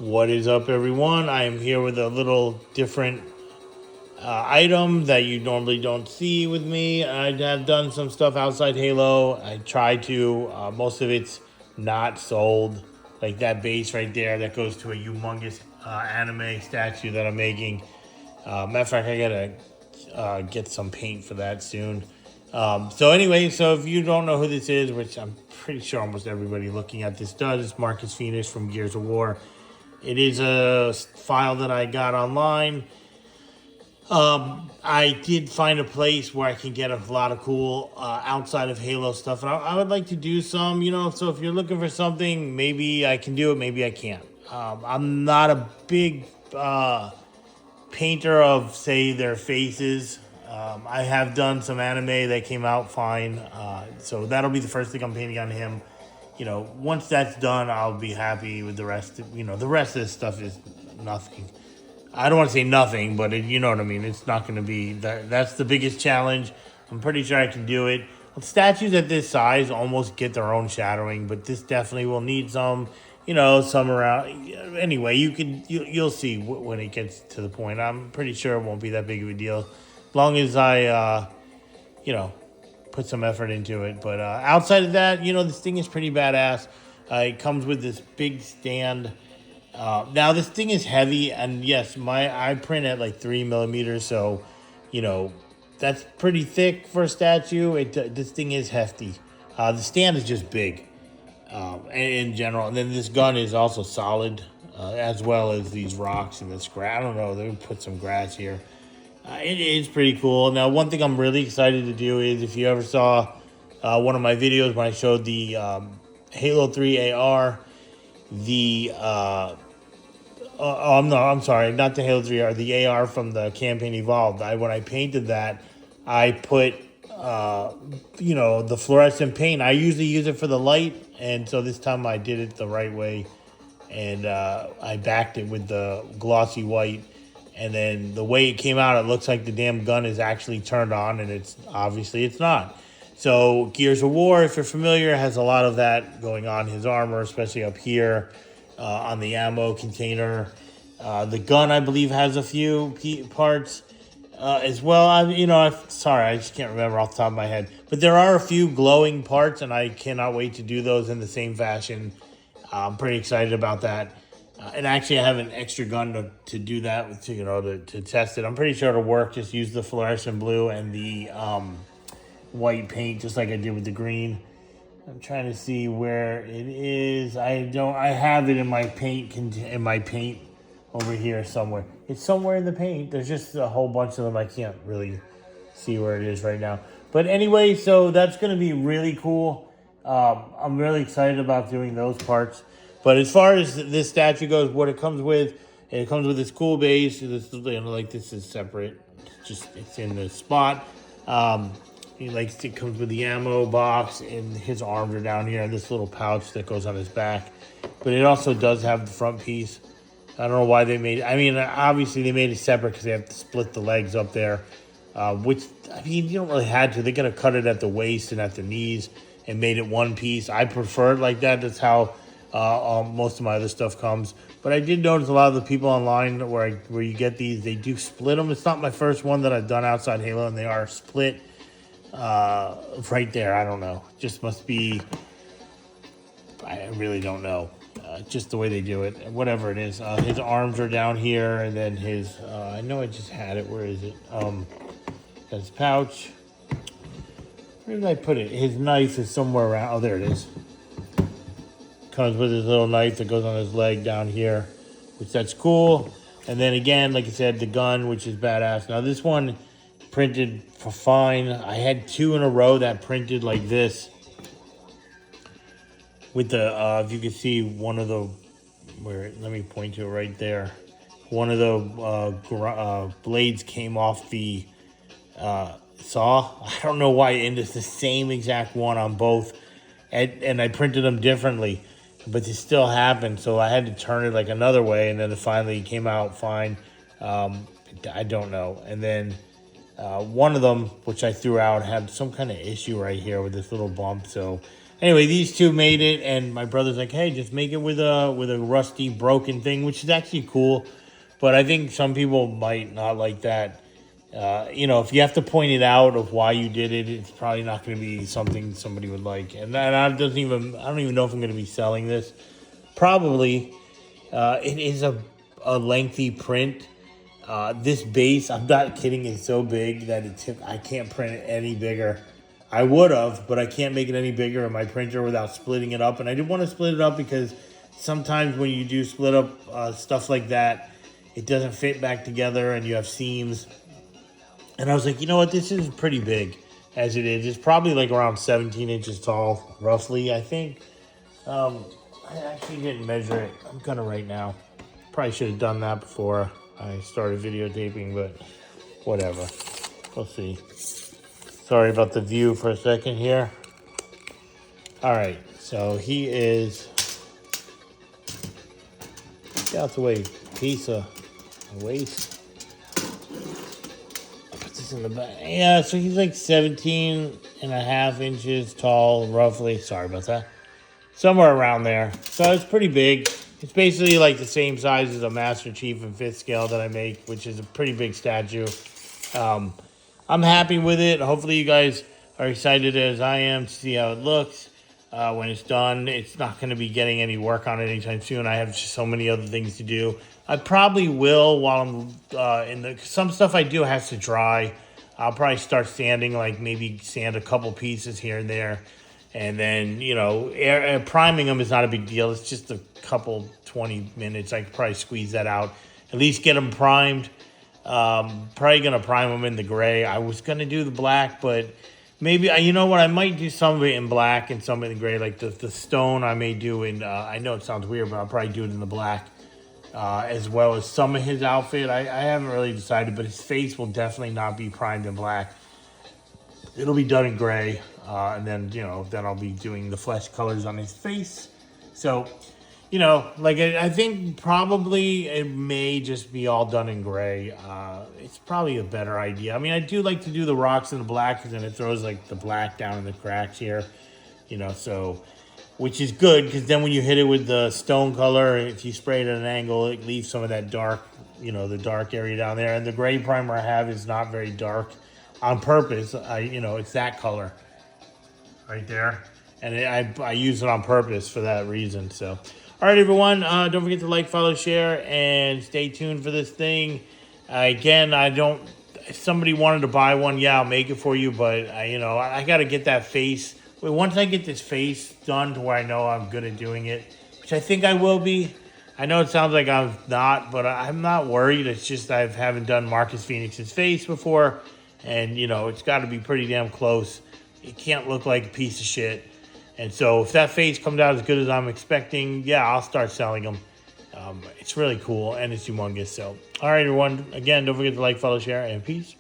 What is up, everyone? I am here with a little different item that you normally don't see with me. I have done some stuff outside Halo. I try to. Most of it's not sold. Like that base right there that goes to a humongous anime statue that I'm making. Matter of fact, I gotta get some paint for that soon. So anyway, so if you don't know who this is, which I'm pretty sure almost everybody looking at this does, it's Marcus Phoenix from Gears of War. It is a file that I got online. I did find a place where I can get a lot of cool outside of Halo stuff, and I would like to do some. So if you're looking for something, maybe I can do it, maybe I can't. I'm not a big painter of, say, their faces. I have done some anime that came out fine, so that'll be the first thing I'm painting on him. Once that's done, I'll be happy with the rest. The rest of this stuff is nothing. I don't want to say nothing, but you know what I mean. It's not going to be that. That's the biggest challenge. I'm pretty sure I can do it. Statues at this size almost get their own shadowing, but this definitely will need some. Some around. Anyway, you'll see when it gets to the point. I'm pretty sure it won't be that big of a deal, as long as I, put some effort into it. But outside of that, this thing is pretty badass. It comes with this big stand. Now this thing is heavy, and yes, I print at like 3 millimeters, so that's pretty thick for a statue. This thing is hefty. The stand is just big, in general, and then this gun is also solid, as well as these rocks and this grass. I don't know. They would put some grass here. It is pretty cool. Now, one thing I'm really excited to do is, if you ever saw one of my videos when I showed the Halo 3 AR, I'm sorry, not the Halo 3 AR, the AR from the campaign Evolved. When I painted that, I put the fluorescent paint. I usually use it for the light, and so this time I did it the right way, and I backed it with the glossy white. And then the way it came out, it looks like the damn gun is actually turned on, and it's not. So Gears of War, if you're familiar, has a lot of that going on. His armor, especially up here on the ammo container. The gun, I believe, has a few parts as well. Sorry, I just can't remember off the top of my head. But there are a few glowing parts, and I cannot wait to do those in the same fashion. I'm pretty excited about that. And actually, I have an extra gun to do that with, to test it. I'm pretty sure it'll work. Just use the fluorescent blue and the white paint, just like I did with the green. I'm trying to see where it is. I have it in my paint over here somewhere. It's somewhere in the paint. There's just a whole bunch of them. I can't really see where it is right now. But anyway, so that's going to be really cool. I'm really excited about doing those parts. But as far as this statue goes, what it comes with this cool base. This is separate. It's in the spot. It comes with the ammo box, and his arms are down here, and this little pouch that goes on his back. But it also does have the front piece. I don't know why they made it. Obviously they made it separate because they have to split the legs up there. Which, you don't really have to. They're going to cut it at the waist and at the knees and made it one piece. I prefer it like that. That's how most of my other stuff comes. But I did notice a lot of the people online where you get these, they do split them. It's not my first one that I've done outside Halo, and they are split right there. I don't know. Just must be, I really don't know. Just the way they do it. Whatever it is. His arms are down here, and then his, I know I just had it. Where is it? His pouch. Where did I put it? His knife is somewhere around. Oh, there it is. Comes with his little knife that goes on his leg down here, which that's cool. And then again, like I said, the gun, which is badass. Now this one printed for fine. I had two in a row that printed like this. With the, if you can see one of the, let me point to it right there. One of the blades came off the saw. I don't know why, and it's the same exact one on both. And I printed them differently, but it still happened. So I had to turn it like another way, and then it finally came out fine. I don't know. And then one of them, which I threw out, had some kind of issue right here with this little bump. So Anyway, these two made it, and my brother's like, "Hey, just make it with a rusty, broken thing," which is actually cool. But I think some people might not like that. If you have to point it out of why you did it, it's probably not going to be something somebody would like. And I don't even know if I'm going to be selling this. Probably, it is a lengthy print. This base, I'm not kidding, is so big that I can't print it any bigger. I would have, but I can't make it any bigger in my printer without splitting it up. And I didn't want to split it up because sometimes when you do split up stuff like that, it doesn't fit back together and you have seams. And I was like, you know what, this is pretty big as it is. It's probably like around 17 inches tall, roughly, I think. I actually didn't measure it. I'm gonna right now. Probably should have done that before I started videotaping, but whatever. We'll see. Sorry about the view for a second here. All right, so he is, get out the way, piece of waste. I'll put this in the back. Yeah, so he's like 17 and a half inches tall, roughly. Sorry about that. Somewhere around there. So it's pretty big. It's basically like the same size as a Master Chief in 5th scale that I make, which is a pretty big statue. I'm happy with it. Hopefully you guys are excited as I am to see how it looks when it's done. It's not going to be getting any work on it anytime soon. I have just so many other things to do. I probably will while I'm some stuff I do has to dry. I'll probably start sanding, like maybe sand a couple pieces here and there. And then, priming them is not a big deal. It's just a couple 20 minutes. I could probably squeeze that out. At least get them primed. Probably going to prime them in the gray. I was going to do the black, but maybe, you know what? I might do some of it in black and some in the gray. Like the stone I may do in, I know it sounds weird, but I'll probably do it in the black. As well as some of his outfit. I haven't really decided, but his face will definitely not be primed in black. It'll be done in gray. And then, then I'll be doing the flesh colors on his face. So, I think probably it may just be all done in gray. It's probably a better idea. I mean, I do like to do the rocks in the black because then it throws like the black down in the cracks here, so, which is good because then when you hit it with the stone color, if you spray it at an angle, it leaves some of that dark, the dark area down there. And the gray primer I have is not very dark on purpose. It's that color right there. And I use it on purpose for that reason. So, all right, everyone. Don't forget to like, follow, share, and stay tuned for this thing. Again, if somebody wanted to buy one, yeah, I'll make it for you. But, I got to get that face. Once I get this face done to where I know I'm good at doing it, which I think I will be. I know it sounds like I'm not, but I'm not worried. It's just I haven't done Marcus Phoenix's face before. And, it's got to be pretty damn close. It can't look like a piece of shit. And so if that face comes out as good as I'm expecting, yeah, I'll start selling them. It's really cool and it's humongous. So, all right, everyone. Again, don't forget to like, follow, share, and peace.